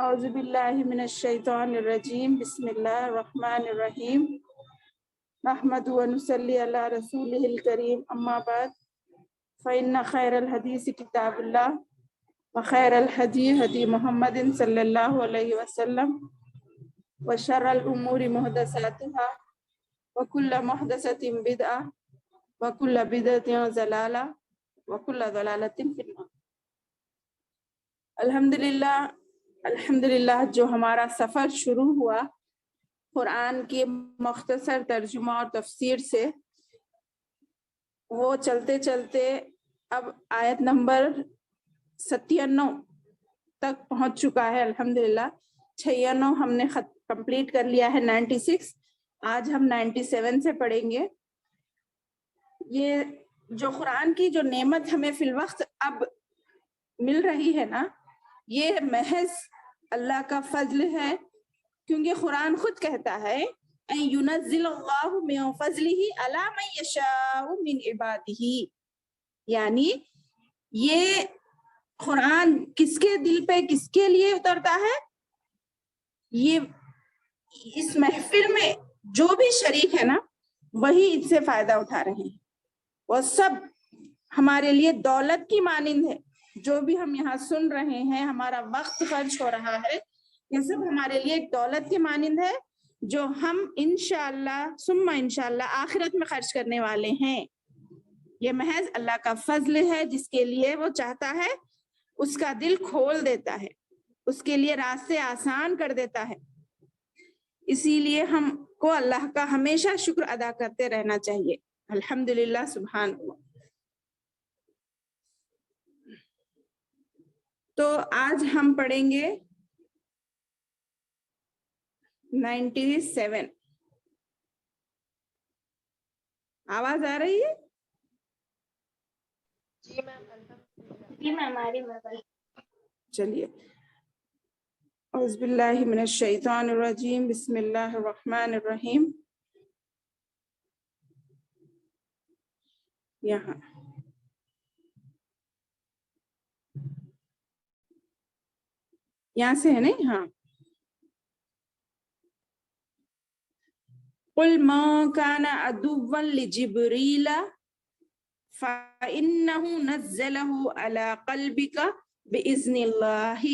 اعوذ باللہ من الشیطان الرجیم بسم اللہ الرحمن الرحیم نحمد و نصلی علی رسولہ الکریم اما بعد فإن خیر الحدیث کتاب اللہ وخیر الہدی ہدی محمد صلی اللہ علیہ وسلم وشر الامور محدثاتها وکل محدثۃ بدعہ وکل بدعۃ ضلالہ وکل ضلالۃ فی النار۔ الحمدللہ جو ہمارا سفر شروع ہوا قرآن کے مختصر ترجمہ اور تفسیر سے، وہ چلتے چلتے اب آیت نمبر 97 تک پہنچ چکا ہے۔ الحمدللہ 96 ہم نے کمپلیٹ کر لیا ہے، 96 آج ہم 97 سے پڑھیں گے۔ یہ جو قرآن کی جو نعمت ہمیں فی الوقت اب مل رہی ہے نا، یہ محض اللہ کا فضل ہے، کیونکہ قرآن خود کہتا ہے ان ينزل اللہ من فضلہ علی من یشاء من عبادہ، یعنی یہ قرآن کس کے دل پہ کس کے لیے اترتا ہے؟ یہ اس محفل میں جو بھی شریک ہے نا، وہی اس سے فائدہ اٹھا رہے ہیں، وہ سب ہمارے لیے دولت کی مانند ہے۔ جو بھی ہم یہاں سن رہے ہیں، ہمارا وقت خرچ ہو رہا ہے، یہ سب ہمارے لیے ایک دولت کی مانند ہے جو ہم انشاءاللہ ثم انشاءاللہ آخرت میں خرچ کرنے والے ہیں۔ یہ محض اللہ کا فضل ہے، جس کے لیے وہ چاہتا ہے اس کا دل کھول دیتا ہے، اس کے لیے راستے آسان کر دیتا ہے۔ اسی لیے ہم کو اللہ کا ہمیشہ شکر ادا کرتے رہنا چاہیے۔ الحمدللہ، سبحان اللہ۔ تو آج ہم پڑھیں گے 97۔ آواز آ رہی ہے؟ جی میم آ رہی ہے۔ چلیے، اعوذ باللہ من الشیطان الرجیم بسم اللہ الرحمن الرحیم۔ یہاں سے ہے نہیں؟ ہاں۔ قل ما كان عدوا لجبريل فإنه نزله على قلبك بإذن الله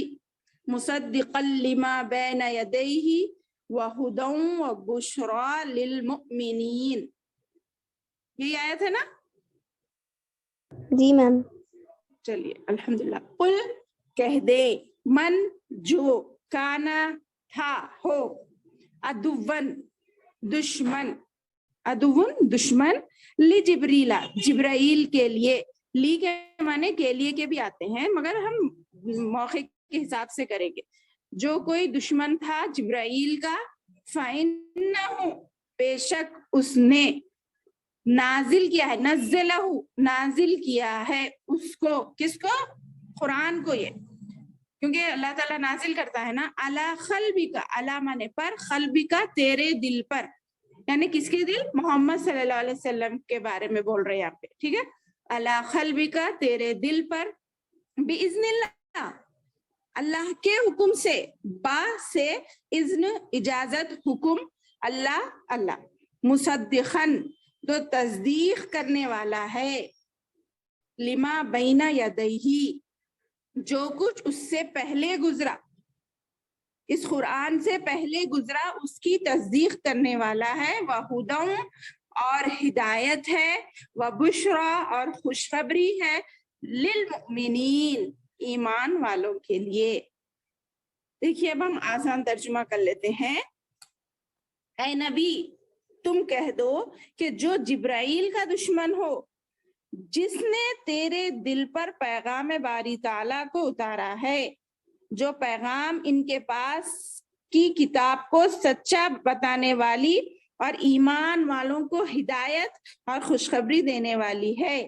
مصدقا لما بين يديه وهدى وبشرى للمؤمنين۔ یہی آیت ہے نا؟ جی میم۔ چلیے، الحمدللہ۔ قل کہہ دے، من جو، کانا تھا، ہو، عدوً دشمن، عدوً دشمن، لجبریل جبرائیل کے لیے، لی کے معنی کے لیے کے بھی آتے ہیں، مگر ہم موقع کے حساب سے کریں گے۔ جو کوئی دشمن تھا جبرائیل کا، فَإِنَّهُ بے شک اس نے نازل کیا ہے، نزلہ نازل کیا ہے اس کو، کس کو؟ قرآن کو۔ یہ کیونکہ اللہ تعالیٰ نازل کرتا ہے نا، علی قلبک، علی مانے پر، قلبک تیرے دل پر، یعنی کس کے دل؟ محمد صلی اللہ علیہ وسلم کے بارے میں بول رہے ہیں یہاں پہ، ٹھیک ہے؟ علی قلبک تیرے دل پر، باذن اللہ اللہ کے حکم سے، با سے اذن اجازت، حکم، اللہ اللہ، مصدقاً تو تصدیق کرنے والا ہے، لما بین یدیہ جو کچھ اس سے پہلے گزرا، اس قرآن سے پہلے گزرا اس کی تصدیق کرنے والا ہے، وہدی اور ہدایت ہے، وبشرا اور خوشخبری ہے، للمؤمنین ایمان والوں کے لیے۔ دیکھیے اب ہم آسان ترجمہ کر لیتے ہیں۔ اے نبی تم کہہ دو کہ جو جبرائیل کا دشمن ہو، جس نے تیرے دل پر پیغام باری تعالیٰ کو اتارا ہے، جو پیغام ان کے پاس کی کتاب کو سچا بتانے والی اور ایمان والوں کو ہدایت اور خوشخبری دینے والی ہے،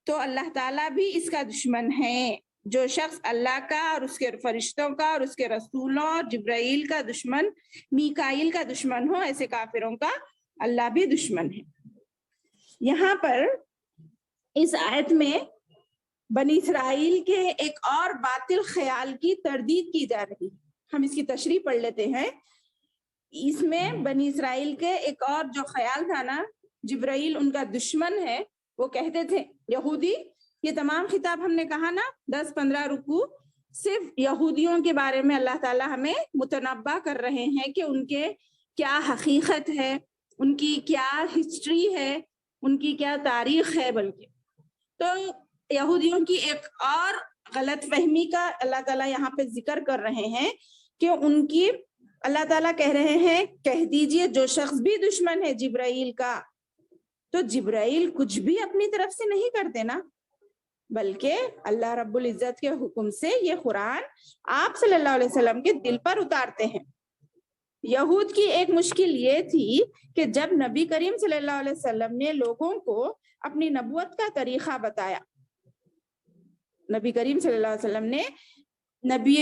تو اللہ تعالیٰ بھی اس کا دشمن ہے۔ جو شخص اللہ کا اور اس کے فرشتوں کا اور اس کے رسولوں اور جبرائیل کا دشمن، میکائیل کا دشمن ہو، ایسے کافروں کا اللہ بھی دشمن ہے۔ یہاں پر اس آیت میں بنی اسرائیل کے ایک اور باطل خیال کی تردید کی جا رہی ہے. ہم اس کی تشریح پڑھ لیتے ہیں. اس میں بنی اسرائیل کے ایک اور جو خیال تھا نا، جبرائیل ان کا دشمن ہے. وہ کہتے تھے یہودی، یہ تمام خطاب ہم نے کہا نا 10-15 رکوع صرف یہودیوں کے بارے میں اللہ تعالیٰ ہمیں متنبع کر رہے ہیں کہ ان کے کیا حقیقت ہے، ان کی کیا ہسٹری ہے، ان کی کیا تاریخ ہے. بلکہ تو یہودیوں کی ایک اور غلط فہمی کا اللہ تعالیٰ یہاں پہ ذکر کر رہے ہیں کہ ان کی اللہ تعالیٰ کہہ رہے ہیں کہہ دیجئے جو شخص بھی دشمن ہے جبرائیل کا، تو جبرائیل کچھ بھی اپنی طرف سے نہیں کرتے نا، بلکہ اللہ رب العزت کے حکم سے یہ قرآن آپ صلی اللہ علیہ وسلم کے دل پر اتارتے ہیں. یہود کی ایک مشکل یہ تھی کہ جب نبی کریم صلی اللہ علیہ وسلم نے لوگوں کو اپنی نبوت کا طریقہ بتایا، نبی کریم صلی اللہ علیہ وسلم نے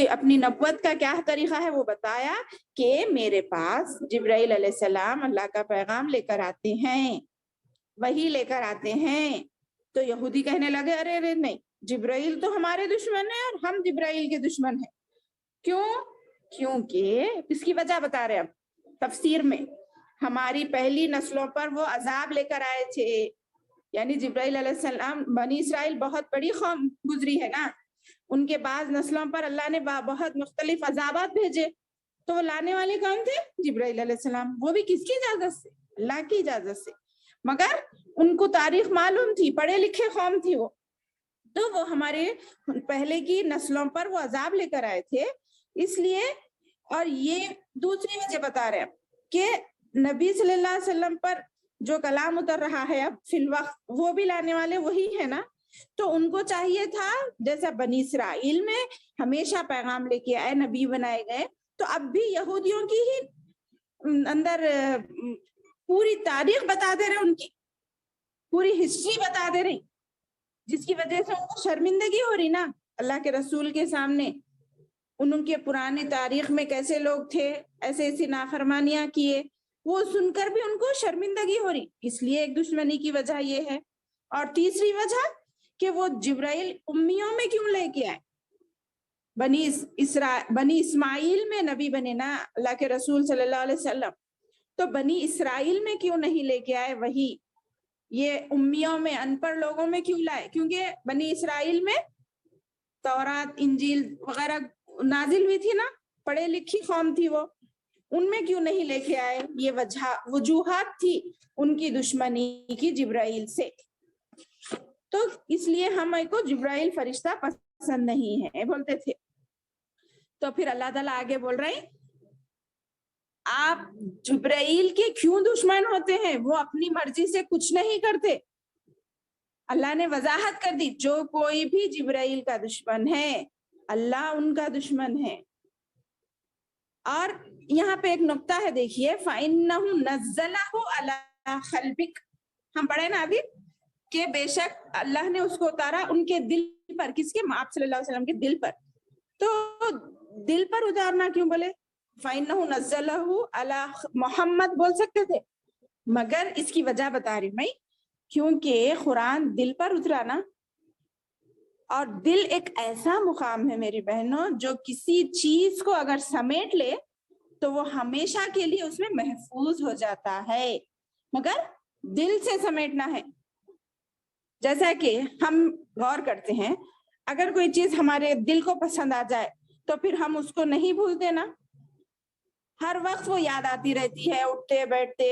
اپنی نبوت کا کیا طریقہ ہے وہ بتایا کہ میرے پاس جبرائیل علیہ السلام اللہ کا پیغام لے کر آتے ہیں، وہی لے کر آتے ہیں. تو یہودی کہنے لگے ارے نہیں، جبرائیل تو ہمارے دشمن ہیں اور ہم جبرائیل کے دشمن ہیں. کیوں؟ کیونکہ اس کی وجہ بتا رہے اب تفسیر میں، ہماری پہلی نسلوں پر وہ عذاب لے کر آئے تھے. یعنی جبرائیل علیہ السلام، بنی اسرائیل بہت بڑی قوم گزری ہے نا، ان کے بعض نسلوں پر اللہ نے بہت مختلف عذابات بھیجے. تو وہ لانے والے کون تھے؟ جبرائیل علیہ السلام. وہ بھی کس کی اجازت سے؟ اللہ کی اجازت سے. مگر ان کو تاریخ معلوم تھی، پڑھے لکھے قوم تھی وہ، تو وہ ہمارے پہلے کی نسلوں پر وہ عذاب لے کر آئے تھے. اس لیے، اور یہ دوسری وجہ بتا رہے ہیں کہ نبی صلی اللہ علیہ وسلم پر جو کلام اتر رہا ہے اب فی الوقت، وہ بھی لانے والے وہی ہے نا. تو ان کو چاہیے تھا جیسا بنی اسرائیل میں ہمیشہ پیغام لے کے آئے، نبی بنائے گئے، تو اب بھی یہودیوں کی ہی اندر پوری تاریخ بتا دے رہے، ان کی پوری ہسٹری بتا دے رہی، جس کی وجہ سے ان کو شرمندگی ہو رہی نا اللہ کے رسول کے سامنے. ان کے پرانی تاریخ میں کیسے لوگ تھے، ایسے ایسی نافرمانیاں کیے، وہ سن کر بھی ان کو شرمندگی ہو رہی. اس لیے ایک دشمنی کی وجہ یہ ہے. اور تیسری وجہ کہ وہ جبرائیل امیوں میں کیوں لے کے آئے؟ بنی اسماعیل میں نبی بنے نا اللہ کے رسول صلی اللہ علیہ وسلم، تو بنی اسرائیل میں کیوں نہیں لے کے آئے؟ وہی یہ امیوں میں، ان پڑھ لوگوں میں کیوں لائے؟ کیونکہ بنی اسرائیل میں تورات، انجیل وغیرہ نازل ہوئی تھی نا، پڑھے لکھی قوم تھی وہ، ان میں کیوں نہیں لے کے آئے؟ یہ وجوہات تھی ان کی دشمنی کی جبرائیل سے. تو اس لیے ہمیں کو جبرائیل فرشتہ پسند نہیں ہے بولتے تھے. تو پھر اللہ تعالیٰ آگے بول رہے ہیں آپ جبرائیل کے کیوں دشمن ہوتے ہیں؟ وہ اپنی مرضی سے کچھ نہیں کرتے. اللہ نے وضاحت کر دی، جو کوئی بھی جبرائیل کا دشمن ہے اللہ ان کا دشمن ہے. اور یہاں پہ ایک نقطہ ہے دیکھیے، فَإِنَّهُ نَزَّلَهُ عَلَىٰ خَلْبِكَ، ہم پڑھے نا ابھی کہ بے شک اللہ نے اس کو اتارا ان کے دل پر. کس کے؟ آپ صلی اللہ علیہ وسلم کے دل پر. تو دل پر اتارنا کیوں بولے؟ فَإِنَّهُ نَزَّلَهُ عَلَىٰ محمد بول سکتے تھے، مگر اس کی وجہ بتا رہی میں، کیونکہ قرآن دل پر اترا نا، اور دل ایک ایسا مقام ہے میری بہنوں جو کسی چیز کو اگر سمیٹ لے تو وہ ہمیشہ کے لیے اس میں محفوظ ہو جاتا ہے، مگر دل سے سمیٹنا ہے. جیسا کہ ہم غور کرتے ہیں، اگر کوئی چیز ہمارے دل کو پسند آ جائے تو پھر ہم اس کو نہیں بھولتے نا، ہر وقت وہ یاد آتی رہتی ہے اٹھتے بیٹھتے.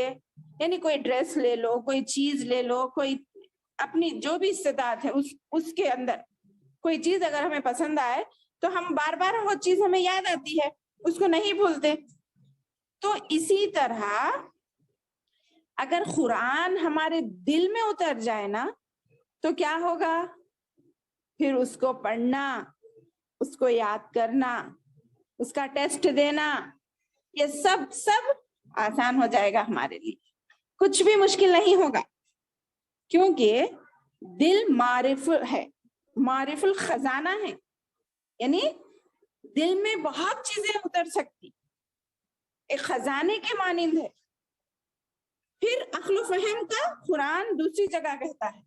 یعنی کوئی ڈریس لے لو، کوئی چیز لے لو، کوئی اپنی جو بھی استطاعت ہے اس کے اندر کوئی چیز اگر ہمیں پسند آئے تو ہم بار بار وہ چیز ہمیں یاد آتی ہے، اس کو نہیں بھولتے. تو اسی طرح اگر قرآن ہمارے دل میں اتر جائے نا تو کیا ہوگا؟ پھر اس کو پڑھنا، اس کو یاد کرنا، اس کا ٹیسٹ دینا، یہ سب آسان ہو جائے گا ہمارے لیے، کچھ بھی مشکل نہیں ہوگا. کیونکہ دل معرف ہے، معرف الخزانہ ہے، یعنی دل میں بہت چیزیں اتر سکتی، ایک خزانے کے مانند ہے. پھر عقل و فہم کا قرآن دوسری جگہ کہتا ہے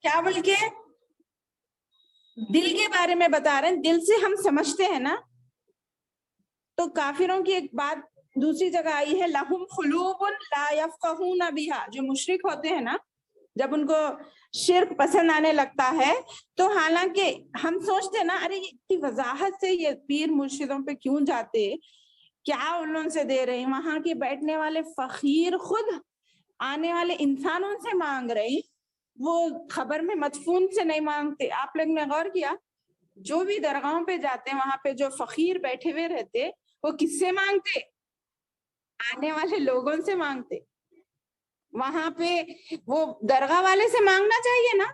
کیا؟ بلکہ دل کے بارے میں بتا رہے ہیں, دل سے ہم سمجھتے ہیں نا. تو کافروں کی ایک بات دوسری جگہ آئی ہے, لہم قلوب لا یفقہون بہا, جو مشرک ہوتے ہیں نا, جب ان کو شرک پسند آنے لگتا ہے تو حالانکہ ہم سوچتے ہیں نا, ارے اتنی وضاحت سے یہ پیر مرشدوں پہ کیوں جاتے, کیا ان سے دے رہے ہیں, وہاں کے بیٹھنے والے فقیر خود آنے والے انسانوں سے مانگ رہے ہیں, وہ خبر میں مدفون سے نہیں مانگتے. آپ لوگ نے غور کیا, جو بھی درگاہوں پہ جاتے ہیں وہاں پہ جو فقیر بیٹھے ہوئے رہتے وہ کس سے مانگتے, آنے والے لوگوں سے مانگتے. وہاں پہ وہ درگاہ والے سے مانگنا چاہیے نا,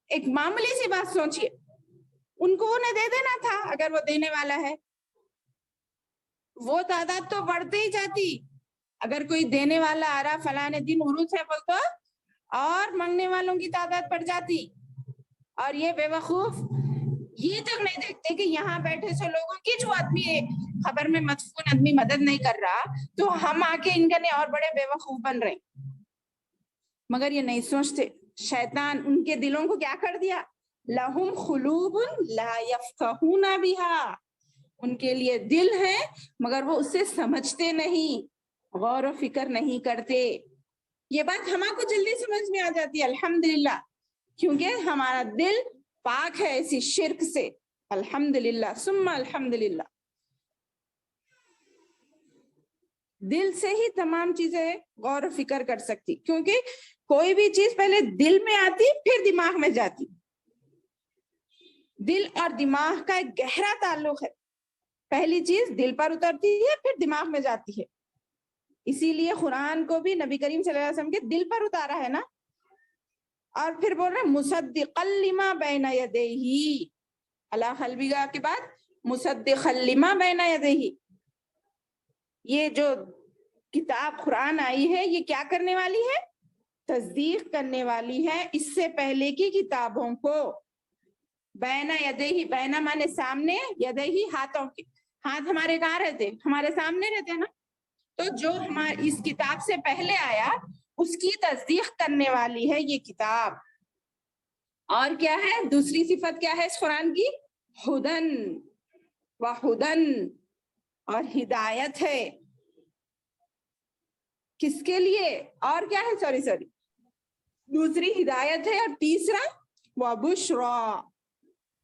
ایک معمولی سی بات سوچئے, ان کو انہیں دے دینا تھا اگر وہ دینے والا ہے. وہ تعداد تو بڑھتے ہی جاتی, اگر کوئی دینے والا آ رہا فلاں دن عروس ہے بولتا اور مانگنے والوں کی تعداد بڑھ جاتی. اور یہ بے وقوف یہ تک نہیں دیکھتے کہ یہاں بیٹھے سے لوگوں کی جو آدمی خبر میں مدفون آدمی مدد نہیں کر رہا, تو ہم آ کے ان کے اور بڑے بے وقوف بن رہے. مگر یہ نہیں سوچتے, شیطان ان کے دلوں کو کیا کر دیا, لہم قلوب لا یفقہون بہا, ان کے لیے دل ہے مگر وہ اسے سمجھتے نہیں, غور و فکر نہیں کرتے. یہ بات ہمارے کو جلدی سمجھ میں آ جاتی ہے الحمدللہ, کیونکہ ہمارا دل پاک ہے ایسی شرک سے. الحمدللہ ثم الحمدللہ. دل سے ہی تمام چیزیں غور و فکر کر سکتی, کیونکہ کوئی بھی چیز پہلے دل میں آتی پھر دماغ میں جاتی. دل اور دماغ کا ایک گہرا تعلق ہے, پہلی چیز دل پر اترتی ہے پھر دماغ میں جاتی ہے. اسی لیے قرآن کو بھی نبی کریم صلی اللہ علیہ وسلم کے دل پر اتارا ہے نا, اور پھر بول رہے مصدقا لما بین یدیہ, اللہ قلبیہ کے بعد مصدقا لما بین یدیہ. یہ جو کتاب قرآن آئی ہے یہ کیا کرنے والی ہے, تصدیق کرنے والی ہے اس سے پہلے کی کتابوں کو. بین یدیہ, بین مانے سامنے, یدیہ ہاتھوں کے, ہاتھ ہمارے کہاں رہتے, ہمارے سامنے رہتے نا. تو جو ہماری اس کتاب سے پہلے آیا اس کی تصدیق کرنے والی ہے یہ کتاب. اور کیا ہے دوسری صفت کیا ہے اس قرآن کی, ہدن و ہدن, اور ہدایت ہے. کس کے لیے, اور کیا ہے, سوری دوسری ہدایت ہے, اور تیسرا وبشرا,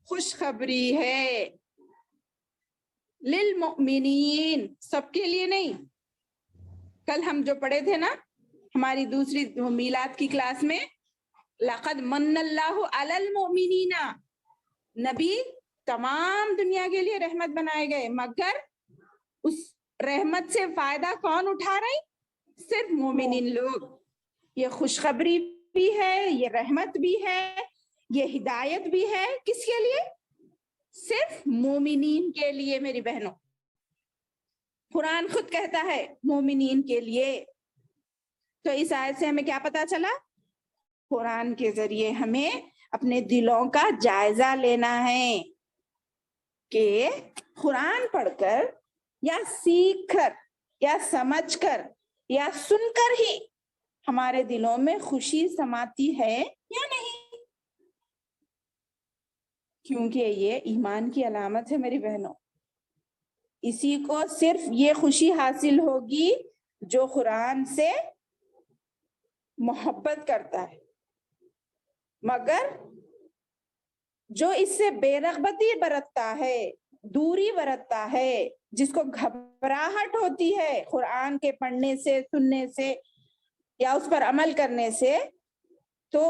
خوشخبری ہے. للمؤمنین, سب کے لیے نہیں. کل ہم جو پڑھے تھے نا ہماری دوسری میلاد کی کلاس میں, لقد من اللہ علی المؤمنین, نبی تمام دنیا کے لیے رحمت بنائے گئے, مگر اس رحمت سے فائدہ کون اٹھا رہے, صرف مومنین لوگ. یہ خوشخبری بھی ہے, یہ رحمت بھی ہے, یہ ہدایت بھی ہے, کس کے لیے, صرف مومنین کے لیے. میری بہنوں, قرآن خود کہتا ہے مومنین کے لیے. تو اس آیت سے ہمیں کیا پتا چلا, قرآن کے ذریعے ہمیں اپنے دلوں کا جائزہ لینا ہے کہ قرآن پڑھ کر یا سیکھ کر یا سمجھ کر یا سن کر ہی ہمارے دلوں میں خوشی سماتی ہے یا نہیں, کیونکہ یہ ایمان کی علامت ہے میری بہنوں. اسی کو صرف یہ خوشی حاصل ہوگی جو قرآن سے محبت کرتا ہے, مگر جو اس سے بے رغبتی برتتا ہے, دوری برتتا ہے, جس کو گھبراہٹ ہوتی ہے قرآن کے پڑھنے سے, سننے سے یا اس پر عمل کرنے سے, تو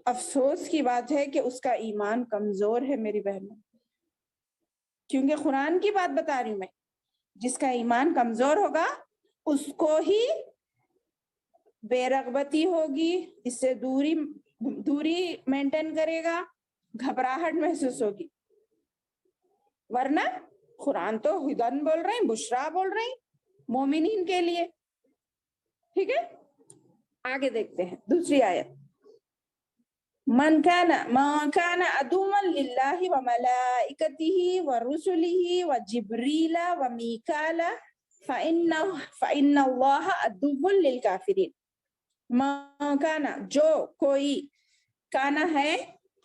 افسوس کی بات ہے کہ اس کا ایمان کمزور ہے میری بہنوں. کیونکہ قرآن کی بات بتا رہی ہوں میں, جس کا ایمان کمزور ہوگا اس کو ہی بے رغبتی ہوگی, اس سے دوری مینٹین کرے گا, گھبراہٹ محسوس ہوگی. ورنہ قرآن تو ہدن بول رہے ہیں, بشرا بول رہے ہیں مومنین کے لیے. ٹھیک ہے, آگے دیکھتے ہیں دوسری آیت. من كان عدوا لله وملائكته ورسله وجبريل وميكال فإن الله عدو للكافرين. من كان, جو کوئی, کانا ہے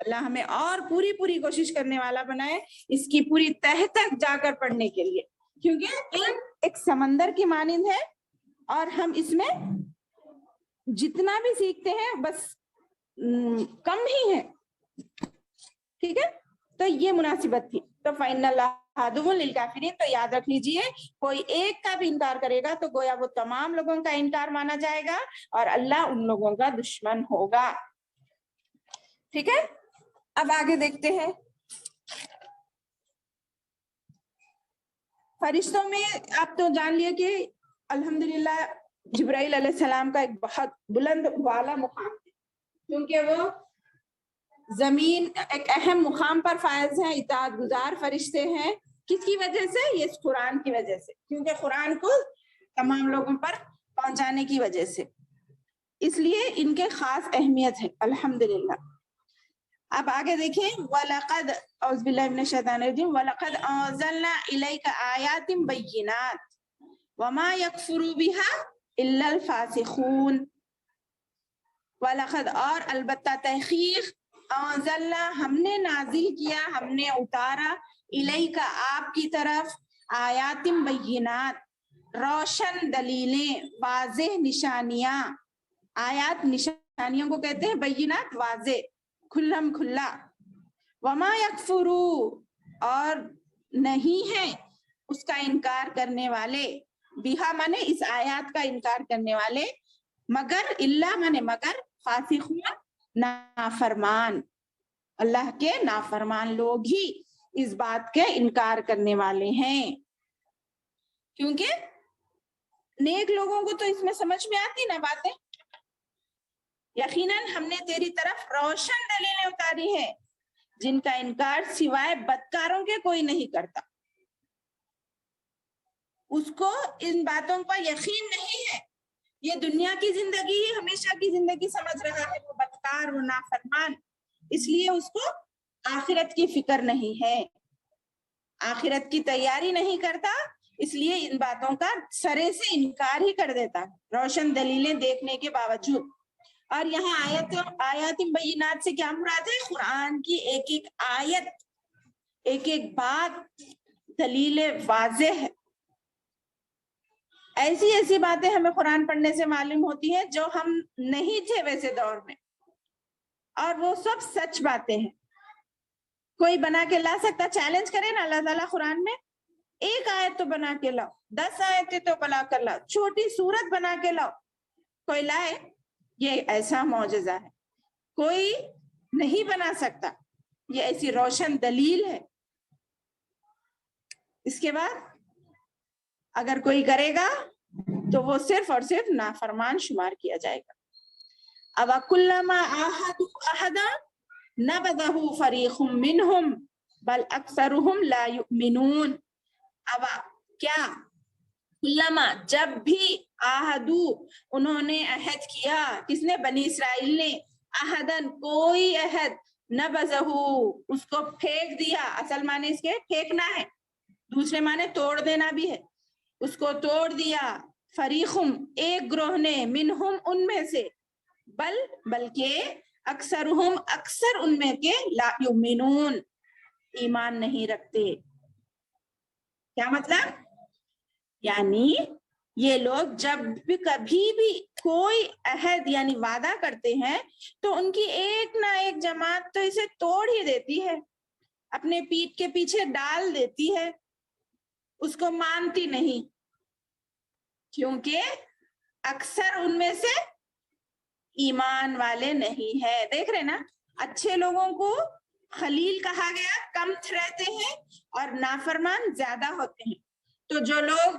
اللہ ہمیں اور پوری کوشش کرنے والا بنائے اس کی پوری تہ تک جا کر پڑھنے کے لیے، کیونکہ ایک سمندر کی مانند ہے اور ہم اس میں جتنا بھی سیکھتے ہیں بس کم ہی ہے. ٹھیک ہے، تو یہ مناسبت تھی. تو فَإِنَّ اللَّهَ عَدُوٌّ لِلْكَافِرِينَ، تو یاد رکھ لیجئے کوئی ایک کا بھی انکار کرے گا تو گویا وہ تمام لوگوں کا انکار مانا جائے گا اور اللہ ان لوگوں کا دشمن ہوگا. ٹھیک ہے، اب آگے دیکھتے ہیں. فرشتوں میں آپ تو جان لیے کہ الحمدللہ جبرائیل علیہ السلام کا ایک بہت بلند والا مقام ہے، کیونکہ وہ زمین ایک اہم مقام پر فائز ہیں، اطاعت گزار فرشتے ہیں. کس کی وجہ سے؟ یہ اس قرآن کی وجہ سے، کیونکہ قرآن کو تمام لوگوں پر پہنچانے کی وجہ سے، اس لیے ان کے خاص اہمیت ہے الحمدللہ. اب آگے دیکھیں، وَلَقَدْ اعوذ باللہ من الشیطان الرجیم وَلَقَدْ أَنزَلْنَا إِلَيْكَ آيَاتٍ بَيِّنَاتٍ وَمَا يَكْفُرُ بِهَا إِلَّا الْفَاسِقُونَ. وَلَقَدْ، اور البتہ تحقیق، انزلنا ہم نے نازل کیا، ہم نے اتارا، الیک آپ کی طرف، آیات بینات روشن دلیلیں، واضح نشانیاں. آیات نشانیوں کو کہتے ہیں، بینات واضح کھلم کھلا. وما یکفرو، اور نہیں ہے اس کا انکار کرنے والے، بہا مانے اس آیات کا انکار کرنے والے، مگر اللہ مانے مگر، فاسقون نافرمان، اللہ کے نافرمان لوگ ہی اس بات کے انکار کرنے والے ہیں. کیونکہ نیک لوگوں کو تو اس میں سمجھ میں آتی نا باتیں. یقیناً ہم نے تیری طرف روشن دلیلیں اتاری ہیں جن کا انکار سوائے بدکاروں کے کوئی نہیں کرتا. اس کو ان باتوں پر یقین نہیں ہے، یہ دنیا کی زندگی ہی ہمیشہ کی زندگی سمجھ رہا ہے، وہ بدکار، وہ نافرمان، اس لیے اس کو آخرت کی فکر نہیں ہے، آخرت کی تیاری نہیں کرتا، اس لیے ان باتوں کا سرے سے انکار ہی کر دیتا روشن دلیلیں دیکھنے کے باوجود. اور یہاں آیات بینات سے کیا مراد ہے؟ قرآن کی ایک ایک آیت، ایک ایک بات دلیل واضح ہے. ایسی ایسی باتیں ہمیں قرآن پڑھنے سے معلوم ہوتی ہیں جو ہم نہیں تھے ویسے دور میں، اور وہ سب سچ باتیں ہیں. کوئی بنا کے لا سکتا؟ چیلنج کرے نا اللہ تعالیٰ قرآن میں، ایک آیت تو بنا کے لاؤ، 10 آیتیں تو بنا کر لاؤ، چھوٹی سورت بنا کے لاؤ. کوئی لائے؟ یہ ایسا معجزہ ہے، کوئی نہیں بنا سکتا، یہ ایسی روشن دلیل ہے. اس کے بعد اگر کوئی کرے گا تو وہ صرف اور صرف نافرمان شمار کیا جائے گا. اب کلما عاہدوا عہدا نبذہ فریق منہم بل اکثرہم لا یؤمنون. اب کیا؟ کلما، جب بھی، عہدو انہوں نے عہد کیا، کس نے؟ بنی اسرائیل نے، عہدن کوئی عہد، نبذہ اس کو پھینک دیا. اصل معنی اس کے پھینکنا ہے، دوسرے معنی توڑ دینا بھی ہے. اس کو توڑ دیا، فریقم ایک گروہ نے، منہم ان میں سے، بلکہ اکثرہم اکثر ان میں کے، لا یؤمنون ایمان نہیں رکھتے. کیا مطلب؟ یعنی یہ لوگ جب بھی کبھی بھی کوئی عہد یعنی وعدہ کرتے ہیں تو ان کی ایک نہ ایک جماعت تو اسے توڑ ہی دیتی ہے، اپنے پیٹھ کے پیچھے ڈال دیتی ہے، اس کو مانتی نہیں، کیونکہ اکثر ان میں سے ایمان والے نہیں ہے. دیکھ رہے نا، اچھے لوگوں کو خلیل کہا گیا، کم رہتے ہیں، اور نافرمان زیادہ ہوتے ہیں. تو جو لوگ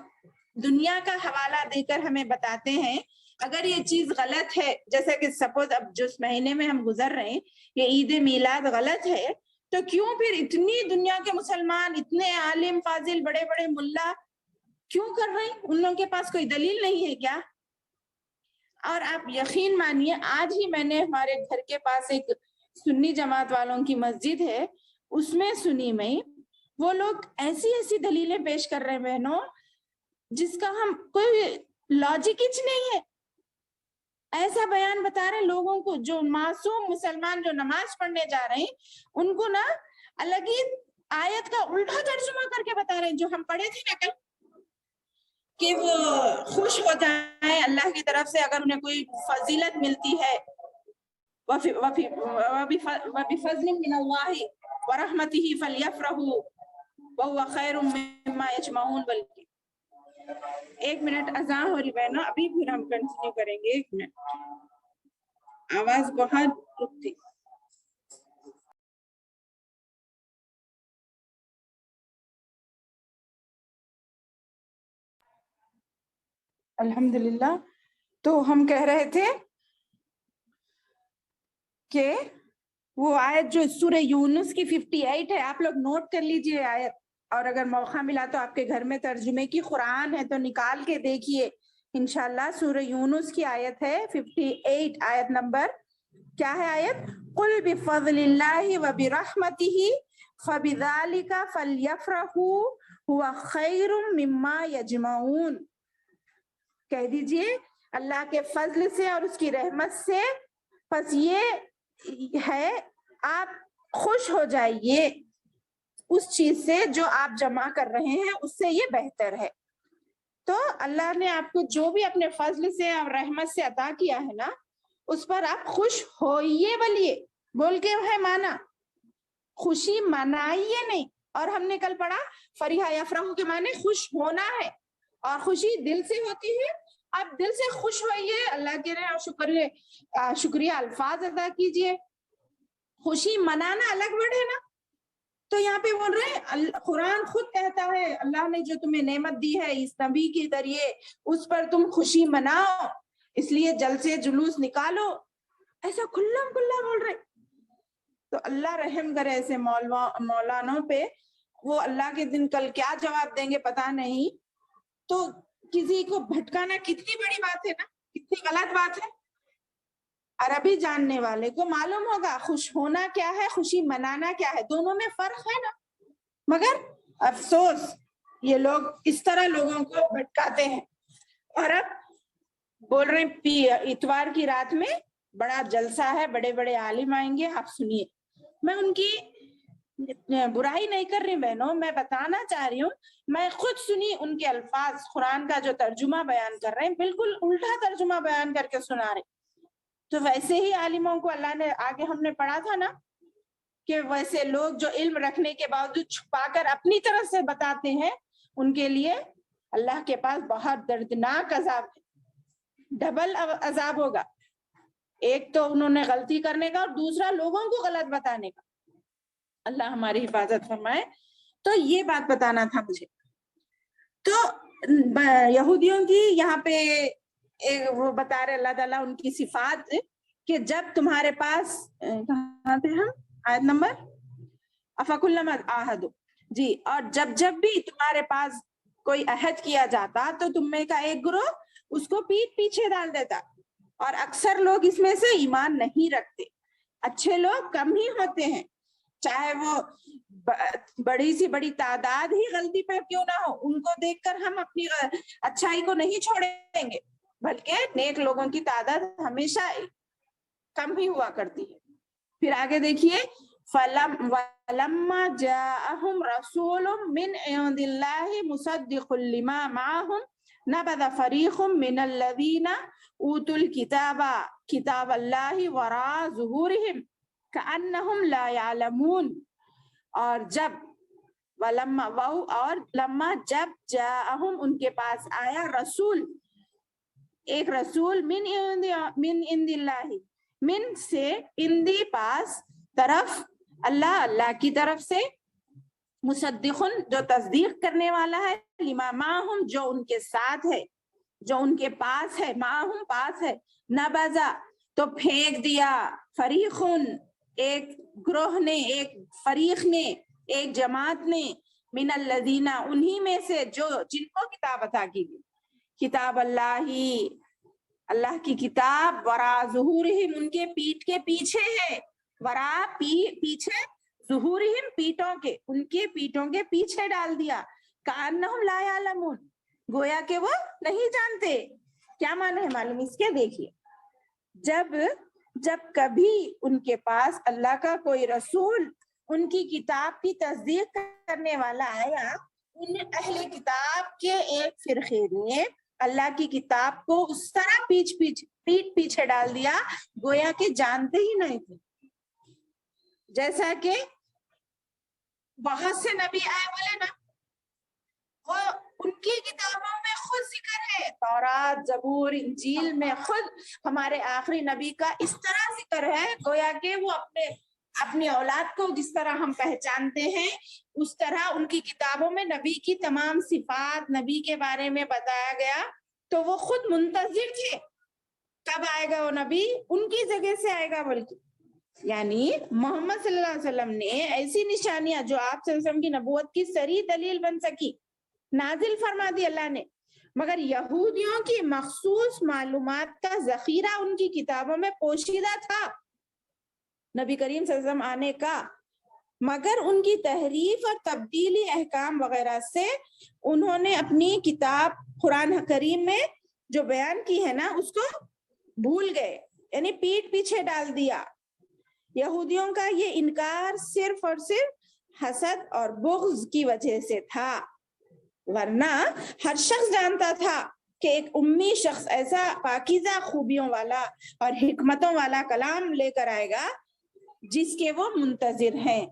دنیا کا حوالہ دے کر ہمیں بتاتے ہیں اگر یہ چیز غلط ہے، جیسے کہ سپوز اب جس مہینے میں ہم گزر رہے ہیں یہ عید میلاد غلط ہے، تو کیوں پھر اتنی دنیا کے مسلمان، اتنے عالم فاضل، بڑے بڑے ملا کیوں کر رہے ہیں؟ ان لوگوں کے پاس کوئی دلیل نہیں ہے کیا؟ اور آپ یقین مانیے، آج ہی میں نے ہمارے گھر کے پاس ایک سنی جماعت والوں کی مسجد ہے، اس میں سنی میں وہ لوگ ایسی ایسی دلیلیں پیش کر رہے ہیں بہنوں جس کا ہم کوئی لاجک ہی نہیں ہے. ایسا بیان بتا رہے لوگوں کو جو معصوم مسلمان جو نماز پڑھنے جا رہے ہیں ان کو نا الگ ہی آیت کا الٹا ترجمہ کر کے بتا رہے ہیں جو ہم پڑھے تھے نا کل کہ وہ خوش ہو جائیں اللہ کی طرف سے اگر انہیں کوئی فضیلت ملتی ہے وَبِفَضْلٍ مِّنَ اللَّهِ وَرَحْمَتِهِ فَلْيَفْرَحُوا وَهُوَ خَيْرٌ مِّمَّا يَجْمَعُونَ. بلکہ 1 منٹ اذان ہو رہی بہنوں ابھی پھر ہم کنٹینیو کریں گے. 1 منٹ آواز بہت رکتی. الحمدللہ. تو ہم کہہ رہے تھے کہ وہ آیت جو سورہ یونس کی 58 ہے آپ لوگ نوٹ کر لیجئے آیت, اور اگر موقع ملا تو آپ کے گھر میں ترجمے کی قرآن ہے تو نکال کے دیکھیے انشاءاللہ. سورہ یونس کی آیت ہے 58, آیت نمبر کیا ہے آیت؟ قُلْ بِفَضْلِ اللَّهِ وَبِرَحْمَتِهِ فَبِذَلِكَ فَلْيَفْرَحُوا هُوَ خَيْرٌ مِّمَّا يَجْمَعُونَ. کہہ دیجئے اللہ کے فضل سے اور اس کی رحمت سے پس یہ ہے آپ خوش ہو جائیے اس چیز سے جو آپ جمع کر رہے ہیں اس سے یہ بہتر ہے. تو اللہ نے آپ کو جو بھی اپنے فضل سے اور رحمت سے عطا کیا ہے نا اس پر آپ خوش ہوئیے. بلیے بول کے ہے مانا خوشی منائیے نہیں. اور ہم نے کل پڑھا فریحہ یفرحو کے معنی خوش ہونا ہے اور خوشی دل سے ہوتی ہے. آپ دل سے خوش ہوئیے اللہ کے شکریہ الفاظ ادا کیجئے. خوشی منانا الگ ورڈ ہے نا. تو یہاں پہ بول رہے ہیں قرآن خود کہتا ہے اللہ نے جو تمہیں نعمت دی ہے اس نبی کے ذریعے اس پر تم خوشی مناؤ اس لیے جلسے جلوس نکالو. ایسا کھلا کھلا بول رہے. تو اللہ رحم کرے ایسے مولانوں پہ. وہ اللہ کے دن کل کیا جواب دیں گے پتا نہیں. تو کسی کو بھٹکانا کتنی بڑی بات ہے نا, کتنی غلط بات ہے. عربی جاننے والے کو معلوم ہوگا خوش ہونا کیا ہے خوشی منانا کیا ہے, دونوں میں فرق ہے نا. مگر افسوس یہ لوگ اس طرح لوگوں کو بھٹکاتے ہیں. اور اب بول رہے ہیں اتوار کی رات میں بڑا جلسہ ہے, بڑے بڑے عالم آئیں گے, آپ سنیے. میں ان کی برائی نہیں کر رہی بہنوں, میں بتانا چاہ رہی ہوں میں خود سنی ان کے الفاظ قرآن کا جو ترجمہ بیان کر رہے ہیں بالکل الٹا ترجمہ بیان کر کے سنا رہے. تو ویسے ہی عالموں کو اللہ نے آگے ہم نے پڑھا تھا نا کہ ویسے لوگ جو علم رکھنے کے باوجود چھپا کر اپنی طرف سے بتاتے ہیں ان کے لیے اللہ کے پاس بہت دردناک عذاب ہے. ڈبل عذاب ہوگا. ایک تو انہوں نے غلطی کرنے کا اور دوسرا لوگوں کو غلط بتانے کا. اللہ ہماری حفاظت فرمائے. تو یہ بات بتانا تھا مجھے. تو یہودیوں کی یہاں پہ وہ بتا رہے اللہ تعالیٰ ان کی صفات کہ جب تمہارے پاس کہاں تھے ہم آیت نمبر افکلما عاہدوا جی, اور جب بھی تمہارے پاس کوئی عہد کیا جاتا تو تم میں کا ایک گروہ اس کو پیٹ پیچھے ڈال دیتا. اور اکثر لوگ اس میں سے ایمان نہیں رکھتے. اچھے لوگ کم ہی ہوتے ہیں, چاہے وہ بڑی سی بڑی تعداد ہی غلطی پر کیوں نہ ہو. ان کو دیکھ کر ہم اپنی اچھائی کو نہیں چھوڑیں گے بلکہ نیک لوگوں کی تعداد ہمیشہ کم ہی ہوا کرتی ہے. پھر آگے دیکھیے فَلَمَّا جَاءَهُمْ رَسُولٌ مِّنْ عِندِ اللَّهِ مُصَدِّقٌ لِمَا مَعَهُمْ نَبَذَ فَرِيقٌ مِّنَ الَّذِينَ أُوتُوا الْكِتَابَ كِتَابَ اللَّهِ وَرَاءَ ظُهُورِهِمْ كَأَنَّهُمْ لَا يَعْلَمُونَ. اور لما جب جاءہم ان کے پاس آیا رسول, ایک رسول من عند اللہ, من سے اندی پاس طرف اللہ, اللہ کی طرف سے, مصدقن جو تصدیق کرنے والا ہے, لما معہم جو ان کے ساتھ ہے, جو ان کے پاس ہے, معہم پاس ہے, نبذا تو پھینک دیا, فریقن ایک گروہ نے, ایک فریق نے, ایک جماعت نے, من الذین انہی میں سے جو جن کو کتاب عطا کی گئی, کتاب اللہ اللہ کی کتاب, ورا ظہورہم ان کے پیٹھ کے پیچھے ہے, ورا پیچھے, ظہورہم پیٹوں کے, ان کے پیٹوں کے پیچھے ڈال دیا, کأنہم لا یعلمون گویا کہ وہ نہیں جانتے. کیا معنی ہے معلوم اس کے؟ دیکھیے جب کبھی ان کے پاس اللہ کا کوئی رسول ان کی کتاب کی تصدیق کرنے والا آیا، ان اہل کتاب کے ایک فرقے نے اللہ کی کتاب کو اس طرح پیٹ پیچھے ڈال دیا گویا کہ جانتے ہی نہیں تھے. جیسا کہ بہت سے نبی آئے بولے نا، وہ ان کی کتابوں میں خود ذکر ہے، تورات، زبور، انجیل میں خود ہمارے آخری نبی کا اس طرح ذکر ہے گویا کہ وہ اپنی اولاد کو جس طرح ہم پہچانتے ہیں اس طرح ان کی کتابوں میں نبی کی تمام صفات، نبی کے بارے میں بتایا گیا. تو وہ خود منتظر تھے کب آئے گا وہ نبی، ان کی جگہ سے آئے گا. بلکہ یعنی محمد صلی اللہ علیہ وسلم نے ایسی نشانیاں جو آپ صلی اللہ علیہ وسلم کی نبوت کی صریح دلیل بن سکی نازل فرما دی اللہ نے، مگر یہودیوں کی مخصوص معلومات کا ذخیرہ ان کی کتابوں میں پوشیدہ تھا نبی کریم صلی اللہ علیہ وسلم آنے کا، مگر ان کی تحریف اور تبدیلی احکام وغیرہ سے انہوں نے اپنی کتاب قرآن کریم میں جو بیان کی ہے نا اس کو بھول گئے، یعنی پیٹ پیچھے ڈال دیا. یہودیوں کا یہ انکار صرف اور صرف حسد اور بغض کی وجہ سے تھا، ورنہ ہر شخص جانتا تھا کہ ایک امی شخص ایسا پاکیزہ خوبیوں والا اور حکمتوں والا کلام لے کر آئے گا جس کے وہ منتظر ہیں،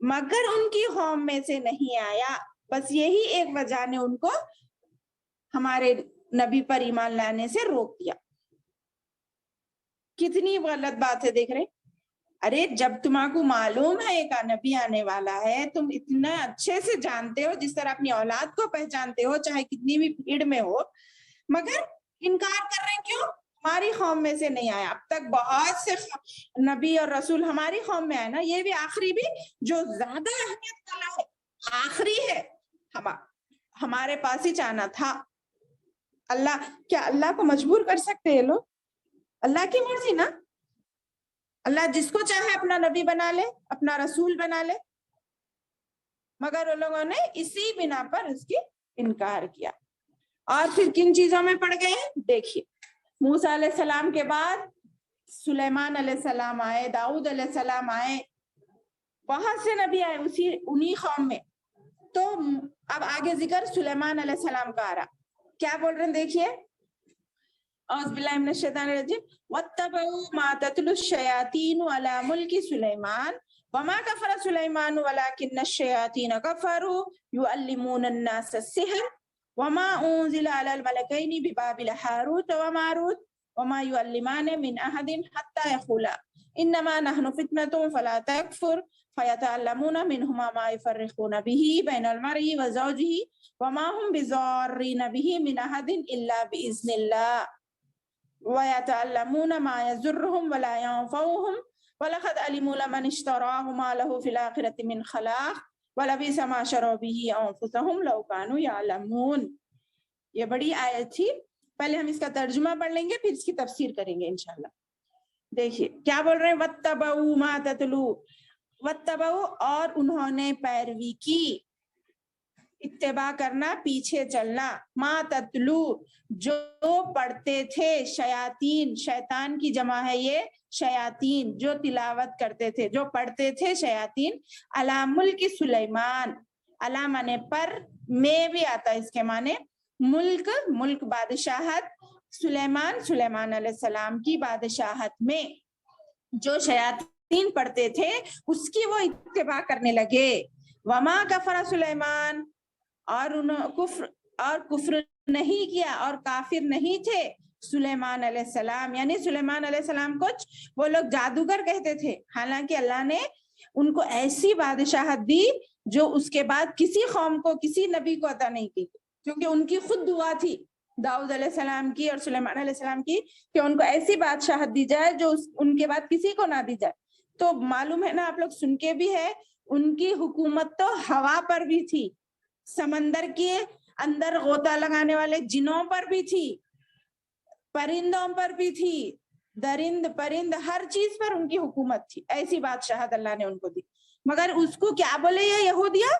مگر ان کی قوم میں سے نہیں آیا. بس یہی ایک وجہ نے ان کو ہمارے نبی پر ایمان لانے سے روک دیا. کتنی غلط بات ہے، دیکھ رہے. ارے جب تمہارے کو معلوم ہے ایک نبی آنے والا ہے، تم اتنا اچھے سے جانتے ہو جس طرح اپنی اولاد کو پہچانتے ہو چاہے کتنی بھی بھیڑ میں ہو، مگر انکار کر رہے ہیں کیوں؟ ہماری قوم میں سے نہیں آیا. اب تک بہت سے نبی اور رسول ہماری قوم میں آئے نا، یہ بھی آخری بھی جو زیادہ اہمیت والا ہے، آخری ہے، ہمارے پاس ہی جانا تھا. کیا اللہ کو مجبور کر سکتے ہیں لوگ؟ اللہ کی مرضی نا، اللہ جس کو چاہے اپنا نبی بنا لے، اپنا رسول بنا لے، مگر ان لوگوں نے اسی بنا پر اس کی انکار کیا. اور پھر کن چیزوں میں پڑ گئے ہیں دیکھیے. موسیٰ علیہ السلام کے بعد سلیمان علیہ السلام آئے، داؤد علیہ السلام آئے، بہت سے نبی آئے انہی قوم میں. تو اب آگے ذکر سلیمان علیہ السلام کا آ رہا، کیا بول رہے ہیں دیکھیے. اعوذ باللہ من الشیطان الرجیم واتبعوا ما تتلو الشیاطین علی ملک سلیمان وما کفر سلیمان ولکن الشیاطین کفروا یعلمون الناس السحر وما انزل على الملكين ببابل هاروت وماروت وما يعلمان من احد حتى يقولا انما نحن فتنة فلا تكفر فيتعلمون منهما ما يفرقون به بين المرء وزوجه وما هم بضارين به من احد الا باذن الله ويتعلمون ما يضرهم ولا ينفعهم ولقد علموا لمن اشتراه ما له في الآخرة من خلاق ولبئس ما شروا به أنفسهم لو كانوا يعلمون. یہ بڑی آیت تھی، پہلے ہم اس کا ترجمہ پڑھ لیں گے پھر اس کی تفسیر کریں گے انشاءاللہ. دیکھیے کیا بول رہے ہیں، واتبعوا ما تتلو، واتبعوا اور انہوں نے پیروی کی، اتباع کرنا پیچھے چلنا، ما تتلو جو پڑھتے تھے، شیاطین شیطان کی جمع ہے یہ، شیاطین جو تلاوت کرتے تھے، جو پڑھتے تھے شیاطین، علی ملک سلیمان، علی مانے پر، میں بھی آتا ہے اس کے معنی، ملک بادشاہت، سلیمان علیہ السلام کی بادشاہت میں جو شیاطین پڑھتے تھے اس کی وہ اتباع کرنے لگے. وما کفر سلیمان، اور کفر نہیں کیا اور کافر نہیں تھے سلیمان علیہ السلام. یعنی سلیمان علیہ السلام کچھ وہ لوگ جادوگر کہتے تھے، حالانکہ اللہ نے ان کو ایسی بادشاہت دی جو اس کے بعد کسی قوم کو، کسی نبی کو عطا نہیں کی، کیونکہ ان کی خود دعا تھی داؤد علیہ السلام کی اور سلیمان علیہ السلام کی کہ ان کو ایسی بادشاہت دی جائے جو ان کے بعد کسی کو نہ دی جائے. تو معلوم ہے نا، آپ لوگ سن کے بھی ہے، ان کی حکومت تو ہوا پر بھی تھی، سمندر کے اندر غوطہ لگانے والے جنوں پر بھی تھی، پرندوں پر بھی تھی، درند پرند ہر چیز پر ان کی حکومت تھی. ایسی بادشاہت اللہ نے ان کو دی، مگر اس کو کیا بولے یہ یہودیہ،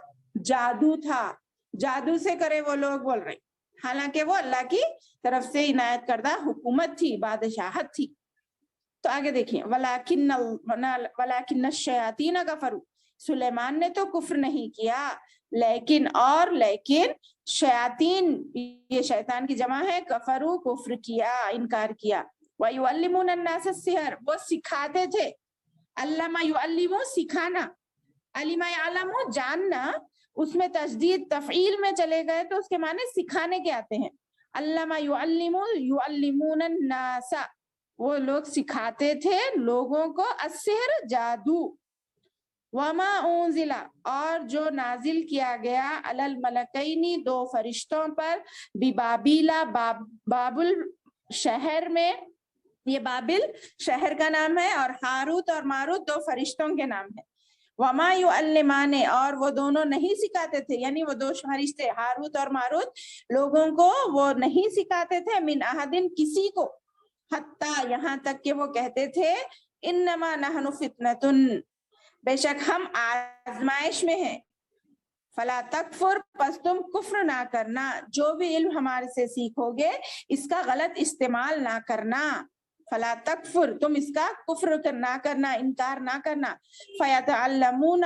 جادو تھا، جادو سے کرے وہ لوگ بول رہے، حالانکہ وہ اللہ کی طرف سے عنایت کردہ حکومت تھی، بادشاہت تھی. تو آگے دیکھیں وَلَٰكِنَّ الشَّيَاطِينَ كَفَرُوا، سلیمان نے تو کفر نہیں کیا، لیکن شیاطین، یہ شیطان کی جمع ہے، کفرو کفر کیا، انکار کیا۔ وَيُعَلِّمُونَ النَّاسَ السِّحْرَ، وہ سکھاتے تھے، علّمَ یعلم سکھانا، علم یعلم جاننا، اس میں تجدید تفعیل میں چلے گئے تو اس کے معنی سکھانے کے آتے ہیں۔ علم یعلم یعلمون الناس، وہ لوگ سکھاتے تھے لوگوں کو، السحر جادو، وما انزل، اور جو نازل کیا گیا، علی الملکین، دو فرشتوں پر، ببابیلا، بابل شہر میں، یہ بابل شہر کا نام ہے، اور ہاروت اور ماروت دو فرشتوں کے نام ہے۔ وما یعلمان، اور وہ دونوں نہیں سکھاتے تھے، یعنی وہ دو فرشتے ہاروت اور ماروت لوگوں کو وہ نہیں سکھاتے تھے، من احدن کسی کو، حتی یہاں تک کہ وہ کہتے تھے، انما نحن فتنۃ، بے شک ہم آزمائش میں ہیں، فلا تکفر، پس تم کفر نہ کرنا، جو بھی علم ہمارے سے سیکھو گے اس کا غلط استعمال نہ کرنا، فلا تکفر، تم اس کا کفر نہ کرنا، انکار نہ کرنا۔ فیتعلمون،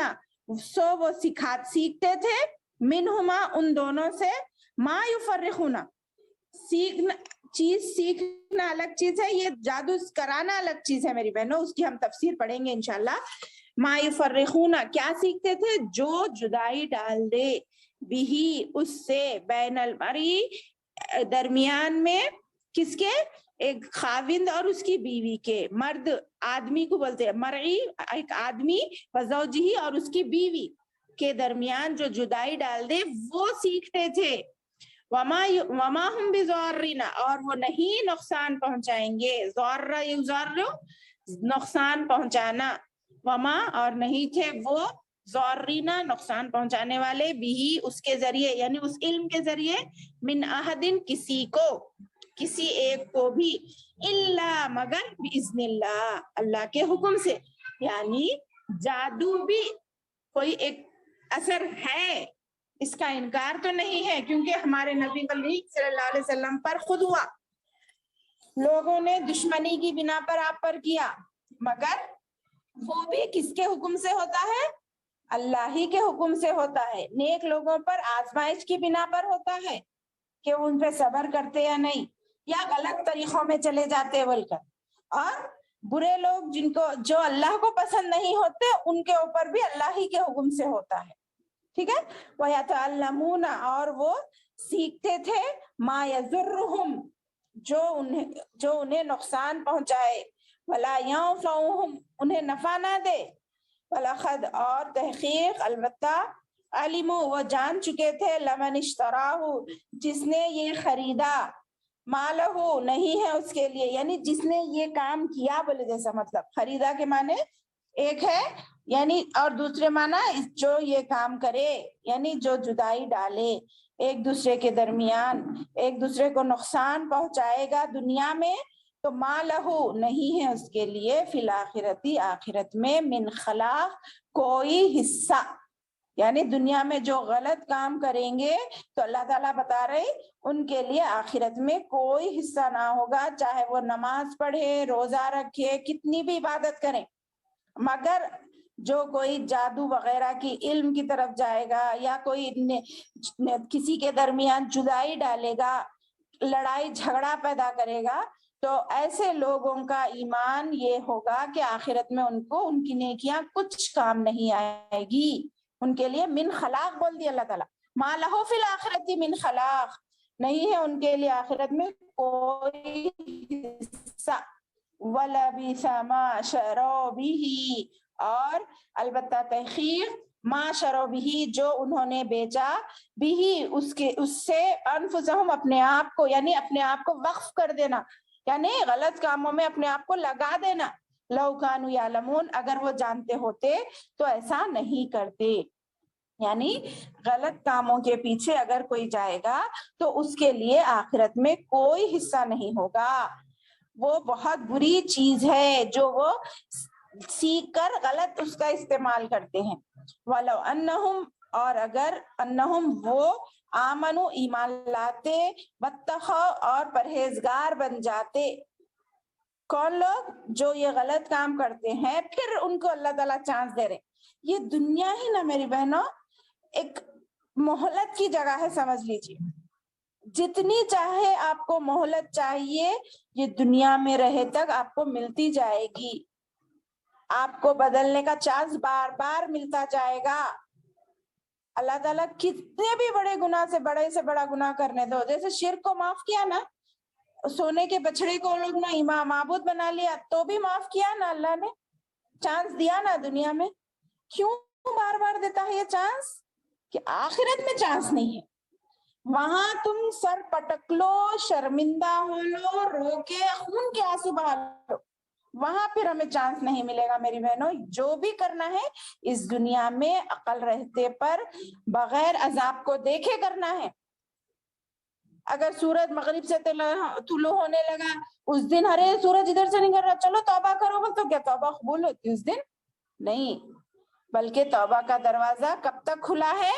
سو وہ سیکھتے تھے، منہما، ان دونوں سے، ما یفرقون، سیکھنا، چیز سیکھنا الگ چیز ہے، یہ جادو کرانا الگ چیز ہے میری بہنوں، اس کی ہم تفسیر پڑھیں گے انشاءاللہ۔ ما یفرقون، کیا سیکھتے تھے؟ جو جدائی ڈال دے، بھی اس سے، بین المرئی، درمیان میں، کس کے؟ ایک خاوند اور اس کی بیوی کے، مرد آدمی کو بولتے ہیں مرئی، ایک آدمی، وزوجہ، اور اس کی بیوی کے درمیان جو جدائی ڈال دے، وہ سیکھتے تھے۔ وما ہم بضارین، اور وہ نہیں نقصان پہنچائیں گے، ضار یضار، نقصان پہنچانا، وما، اور نہیں تھے وہ، ضارینا، نقصان پہنچانے والے، بھی اس کے ذریعے، یعنی اس علم کے ذریعے، من احدن کسی کو، کسی ایک کو بھی، الا مگر، باذن اللہ، اللہ کے حکم سے، یعنی جادو بھی کوئی ایک اثر ہے، اس کا انکار تو نہیں ہے، کیونکہ ہمارے نبی کریم صلی اللہ علیہ وسلم پر خود ہوا، لوگوں نے دشمنی کی بنا پر آپ پر کیا، مگر وہ بھی کس کے حکم سے ہوتا ہے؟ اللہ ہی کے حکم سے ہوتا ہے۔ نیک لوگوں پر آزمائش کی بنا پر ہوتا ہے کہ ان پہ صبر کرتے یا نہیں، یا غلط طریقوں میں چلے جاتے بول کر، اور برے لوگ جو اللہ کو پسند نہیں ہوتے، ان کے اوپر بھی اللہ ہی کے حکم سے ہوتا ہے، ٹھیک ہے۔ وَيَتَعَلَّمُونَ، اور وہ سیکھتے تھے، مَا يَضُرُّهُمْ، جو انہیں نقصان پہنچائے، وَلَا يَنفَعُهُمْ، انہیں نفع نہ دے، وَلَقَدْ، اور تحقیق، البتہ، علموا، وہ جان چکے تھے، لمن اشتراہ، جس نے یہ خریدا، مالہ، نہیں ہے اس کے لیے، یعنی جس نے یہ کام کیا بولے، جیسا مطلب خریدا کے معنی ایک ہے، یعنی اور دوسرے معنی جو یہ کام کرے، یعنی جو جدائی ڈالے ایک دوسرے کے درمیان، ایک دوسرے کو نقصان پہنچائے گا دنیا میں، تو مالہ، نہیں ہے اس کے لیے، فی الآخرتی، آخرت میں، من خلاق، کوئی حصہ، یعنی دنیا میں جو غلط کام کریں گے تو اللہ تعالیٰ بتا رہے ان کے لیے آخرت میں کوئی حصہ نہ ہوگا، چاہے وہ نماز پڑھے، روزہ رکھے، کتنی بھی عبادت کریں، مگر جو کوئی جادو وغیرہ کی علم کی طرف جائے گا، یا کوئی کسی کے درمیان جدائی ڈالے گا، لڑائی جھگڑا پیدا کرے گا، تو ایسے لوگوں کا ایمان یہ ہوگا کہ آخرت میں ان کو ان کی نیکیاں کچھ کام نہیں آئے گی، ان کے لیے من خلاق بول دیا اللہ تعالیٰ، ما لہو فی الآخرت من خلاق، نہیں ہے ان کے لیے آخرت میں کوئی حصہ، وَلَبِثَ مَا شَرَوْا بِهِ، اور البتہ تحقیق، ما شروا به، جو انہوں نے بیچا، به، اس سے، انفسہم، اپنے آپ کو، یعنی اپنے آپ کو وقف کر دینا، یعنی غلط کاموں میں اپنے آپ کو لگا دینا، لو کانوا یعلمون، اگر وہ جانتے ہوتے تو ایسا نہیں کرتے، یعنی غلط کاموں کے پیچھے اگر کوئی جائے گا تو اس کے لیے آخرت میں کوئی حصہ نہیں ہوگا، وہ بہت بری چیز ہے جو وہ سیکھ کر غلط اس کا استعمال کرتے ہیں۔ وَلَوْ أَنَّهُمْ، اور اگر، انہم، وہ، آمنو، ایمان لاتے، واتقوا، اور پرہیزگار بن جاتے، کون لوگ؟ جو یہ غلط کام کرتے ہیں پھر ان کو اللہ تعالیٰ چانس دے رہے. یہ دنیا ہی نا میری بہنوں ایک مہلت کی جگہ ہے, سمجھ لیجیے. جتنی چاہے آپ کو مہلت چاہیے, یہ دنیا میں رہے تک آپ کو ملتی جائے گی. آپ کو بدلنے کا چانس بار بار ملتا جائے گا. اللہ تعالیٰ کتنے بھی بڑے گناہ سے بڑا گناہ کرنے دو, جیسے شرک کو معاف کیا نا, سونے کے بچڑے کو لوگ نا امام معبود بنا لیا تو بھی معاف کیا نا, اللہ نے چانس دیا نا دنیا میں. کیوں بار بار دیتا ہے یہ چانس؟ کہ آخرت میں چانس نہیں ہے. وہاں تم سر پٹک لو, شرمندہ ہو لو, رو کے خون کے آنسو بہا لو, وہاں پھر ہمیں چانس نہیں ملے گا میری بہنوں. جو بھی کرنا ہے اس دنیا میں عقل رہتے پر بغیر عذاب کو دیکھے کرنا ہے. اگر سورج مغرب سے طلوع ہونے لگا اس دن, ارے سورج ادھر سے نہیں کر رہا, چلو توبہ کرو, بول تو کیا توبہ قبول ہوتی اس دن؟ نہیں, بلکہ توبہ کا دروازہ کب تک کھلا ہے؟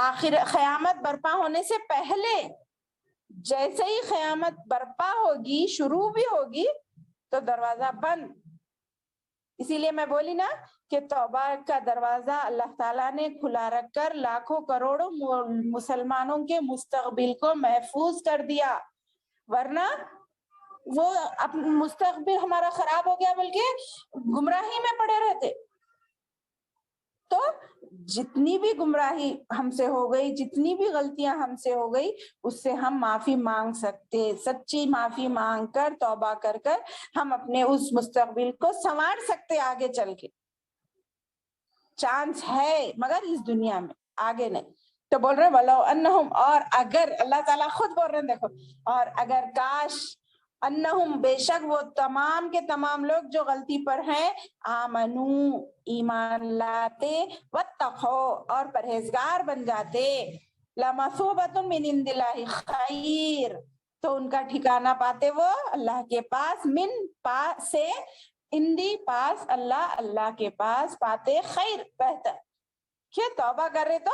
آخر قیامت برپا ہونے سے پہلے. جیسے ہی قیامت برپا ہوگی, شروع بھی ہوگی, تو دروازہ بند. اسی لیے میں بولی نا کہ توبہ کا دروازہ اللہ تعالیٰ نے کھلا رکھ کر لاکھوں کروڑوں مسلمانوں کے مستقبل کو محفوظ کر دیا. ورنہ وہ مستقبل ہمارا خراب ہو گیا بلکہ گمراہی میں پڑے رہتے. تو جتنی بھی گمراہی ہم سے ہو گئی, جتنی بھی غلطیاں ہم سے ہو گئی, اس سے ہم معافی مانگ سکتے. سچی معافی مانگ کر, توبہ کر کر ہم اپنے اس مستقبل کو سنوار سکتے. آگے چل کے چانس ہے, مگر اس دنیا میں, آگے نہیں. تو بول رہے ولو انہم, اور اگر, اللہ تعالیٰ خود بول رہے ہیں دیکھو, اور اگر کاش, انہم بے شک وہ تمام کے تمام لوگ جو غلطی پر ہیں, آمنو ایمان لاتے, واتقو اور پرہیزگار بن جاتے, لمثوبۃ من عند اللہ خیر, تو ان کا ٹھکانہ پاتے وہ اللہ کے پاس, من پاس سے, اندی پاس, اللہ کے پاس پاتے خیر, بہتر. کہ توبہ کر رہے تو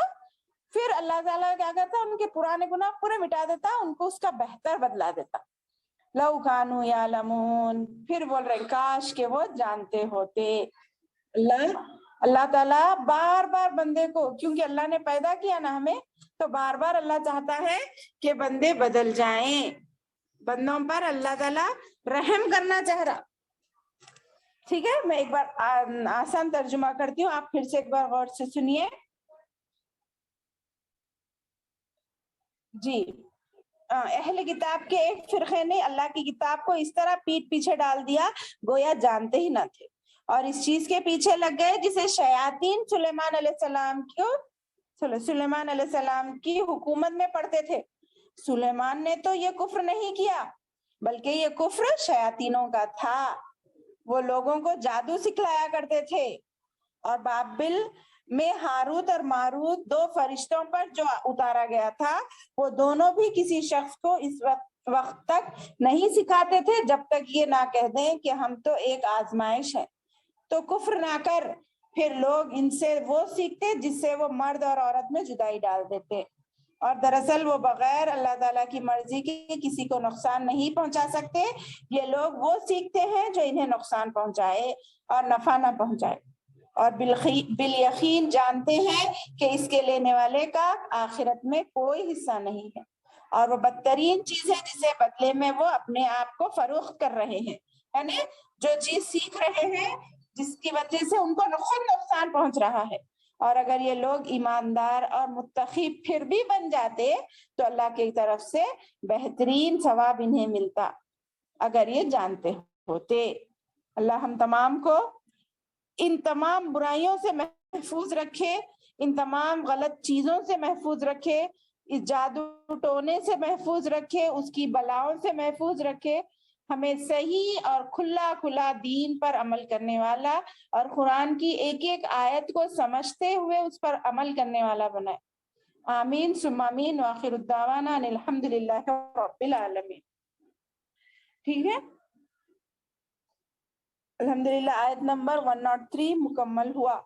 پھر اللہ تعالیٰ کیا کرتا, ان کے پرانے گناہ پورے مٹا دیتا, ان کو اس کا بہتر بدلا دیتا. لو کانوا یعلمون, پھر بول رہے کاش کہ وہ جانتے ہوتے. اللہ تعالیٰ بار بار بندے کو, کیونکہ اللہ نے پیدا کیا نا ہمیں, تو بار بار اللہ چاہتا ہے کہ بندے بدل جائیں. بندوں پر اللہ تعالیٰ رحم کرنا چاہ رہا. ٹھیک ہے, میں ایک بار آسان ترجمہ کرتی ہوں, آپ پھر سے ایک بار غور سے سنیے. جی, اہل کتاب کے ایک فرقے نے اللہ کی کتاب کو اس طرح پیٹ پیچھے ڈال دیا گویا جانتے ہی نہ تھے, اور اس چیز کے پیچھے لگ گئے جسے شیاطین سلیمان علیہ السلام کی حکومت میں پڑھتے تھے. سلیمان نے تو یہ کفر نہیں کیا, بلکہ یہ کفر شیاطینوں کا تھا. وہ لوگوں کو جادو سکھلایا کرتے تھے, اور بابل میں ہاروت اور ماروت دو فرشتوں پر جو اتارا گیا تھا, وہ دونوں بھی کسی شخص کو اس وقت تک نہیں سکھاتے تھے جب تک یہ نہ کہہ دیں کہ ہم تو ایک آزمائش ہے. تو کفر نہ کر, پھر لوگ ان سے وہ سیکھتے جس سے وہ مرد اور عورت میں جدائی ڈال دیتے, اور دراصل وہ بغیر اللہ تعالیٰ کی مرضی کے کسی کو نقصان نہیں پہنچا سکتے. یہ لوگ وہ سیکھتے ہیں جو انہیں نقصان پہنچائے اور نفع نہ پہنچائے, اور بالیقین جانتے ہیں کہ اس کے لینے والے کا آخرت میں کوئی حصہ نہیں ہے, اور وہ بدترین چیز ہے جسے بدلے میں وہ اپنے آپ کو فروخت کر رہے ہیں. یعنی جو چیز سیکھ رہے ہیں جس کی وجہ سے ان کو خود نقصان پہنچ رہا ہے, اور اگر یہ لوگ ایماندار اور متقی پھر بھی بن جاتے تو اللہ کی طرف سے بہترین ثواب انہیں ملتا اگر یہ جانتے ہوتے. اللہ ہم تمام کو ان تمام برائیوں سے محفوظ رکھے, ان تمام غلط چیزوں سے محفوظ رکھے, اس جادو ٹونے سے محفوظ رکھے, اس کی بلاؤں سے محفوظ رکھے. ہمیں صحیح اور کھلا دین پر عمل کرنے والا اور قرآن کی ایک ایک آیت کو سمجھتے ہوئے اس پر عمل کرنے والا بنائے. آمین ثم آمین, وآخر الدعوانا ان الحمدللہ رب العالمین. ٹھیک ہے, الحمدللہ آیت نمبر 103 مکمل ہوا.